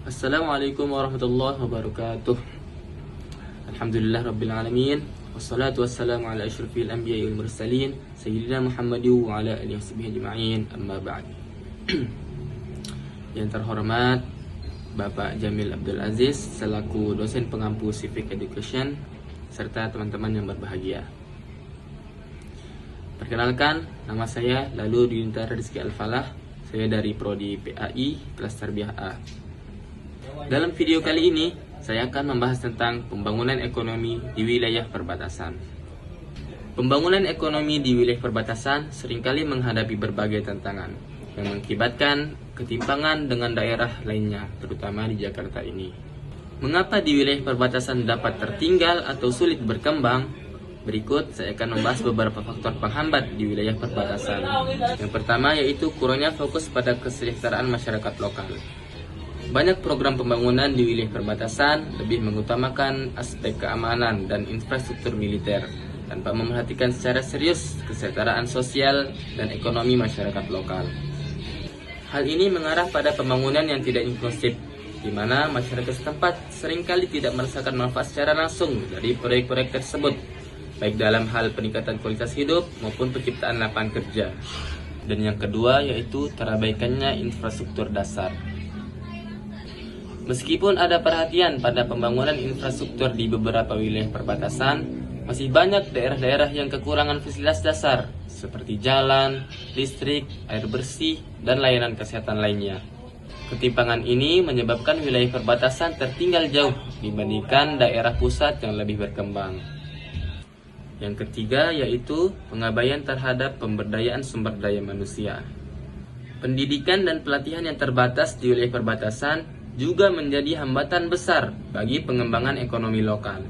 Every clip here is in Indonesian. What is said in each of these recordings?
Assalamualaikum warahmatullahi wabarakatuh. Alhamdulillah rabbil alamin. Wassalatu wassalamu ala asyrafil anbiya'i wal mursalin sayyidina Muhammadin wa ala alihi washabihi ajma'in. Amma ba'd. Yang terhormat Bapak Jamil Abdul Aziz selaku dosen pengampu Civic Education serta teman-teman yang berbahagia. Perkenalkan, nama saya Lalu Dintar Rizky Al-Falah. Saya dari Prodi PAI kelas Tarbiyah A. Dalam video kali ini, saya akan membahas tentang pembangunan ekonomi di wilayah perbatasan. Pembangunan ekonomi di wilayah perbatasan seringkali menghadapi berbagai tantangan yang mengakibatkan ketimpangan dengan daerah lainnya, terutama di Jakarta ini. Mengapa di wilayah perbatasan dapat tertinggal atau sulit berkembang? Berikut saya akan membahas beberapa faktor penghambat di wilayah perbatasan. Yang pertama yaitu kurangnya fokus pada kesejahteraan masyarakat lokal. Banyak program pembangunan di wilayah perbatasan lebih mengutamakan aspek keamanan dan infrastruktur militer tanpa memerhatikan secara serius kesejahteraan sosial dan ekonomi masyarakat lokal. Hal ini mengarah pada pembangunan yang tidak inklusif, di mana masyarakat setempat seringkali tidak merasakan manfaat secara langsung dari proyek-proyek tersebut, baik dalam hal peningkatan kualitas hidup maupun penciptaan lapangan kerja. Dan yang kedua yaitu terabaikannya infrastruktur dasar. Meskipun ada perhatian pada pembangunan infrastruktur di beberapa wilayah perbatasan, masih banyak daerah-daerah yang kekurangan fasilitas dasar seperti jalan, listrik, air bersih, dan layanan kesehatan lainnya. Ketimpangan ini menyebabkan wilayah perbatasan tertinggal jauh dibandingkan daerah pusat yang lebih berkembang. Yang ketiga yaitu pengabaian terhadap pemberdayaan sumber daya manusia. Pendidikan dan pelatihan yang terbatas di wilayah perbatasan juga menjadi hambatan besar bagi pengembangan ekonomi lokal.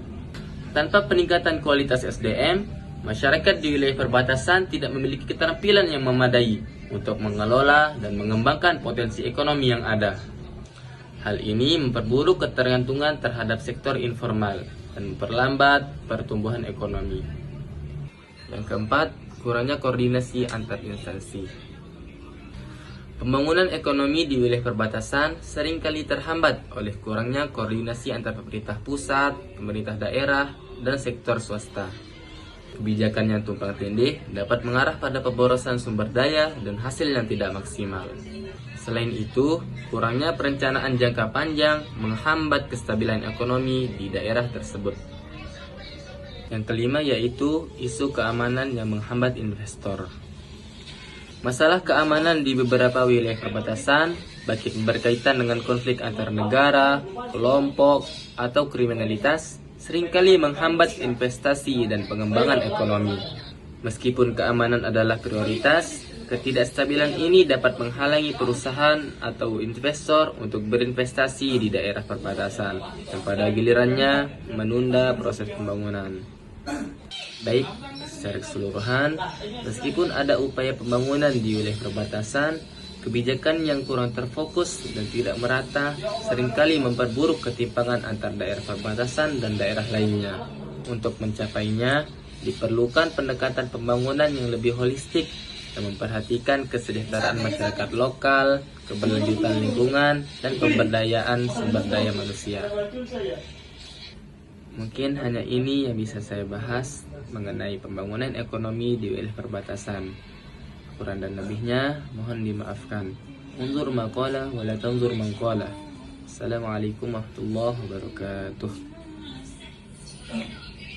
Tanpa peningkatan kualitas SDM, masyarakat di wilayah perbatasan tidak memiliki keterampilan yang memadai untuk mengelola dan mengembangkan potensi ekonomi yang ada. Hal ini memperburuk ketergantungan terhadap sektor informal dan memperlambat pertumbuhan ekonomi. Yang keempat, kurangnya koordinasi antar instansi. Pembangunan ekonomi di wilayah perbatasan seringkali terhambat oleh kurangnya koordinasi antar pemerintah pusat, pemerintah daerah, dan sektor swasta. Kebijakan yang tumpang tindih dapat mengarah pada pemborosan sumber daya dan hasil yang tidak maksimal. Selain itu, kurangnya perencanaan jangka panjang menghambat kestabilan ekonomi di daerah tersebut. Yang kelima yaitu isu keamanan yang menghambat investor. Masalah keamanan di beberapa wilayah perbatasan, baik berkaitan dengan konflik antar negara, kelompok, atau kriminalitas, seringkali menghambat investasi dan pengembangan ekonomi. Meskipun keamanan adalah prioritas, ketidakstabilan ini dapat menghalangi perusahaan atau investor untuk berinvestasi di daerah perbatasan, yang pada gilirannya menunda proses pembangunan. Baik, secara keseluruhan, meskipun ada upaya pembangunan di wilayah perbatasan, kebijakan yang kurang terfokus dan tidak merata seringkali memperburuk ketimpangan antar daerah perbatasan dan daerah lainnya. Untuk mencapainya, diperlukan pendekatan pembangunan yang lebih holistik yang memperhatikan kesejahteraan masyarakat lokal, keberlanjutan lingkungan, dan pemberdayaan sumber daya manusia. Mungkin hanya ini yang bisa saya bahas mengenai pembangunan ekonomi di wilayah perbatasan. Kurang dan lebihnya mohon dimaafkan. Unzur ma qala wa la tanzur man qala. Assalamualaikum warahmatullahi wabarakatuh.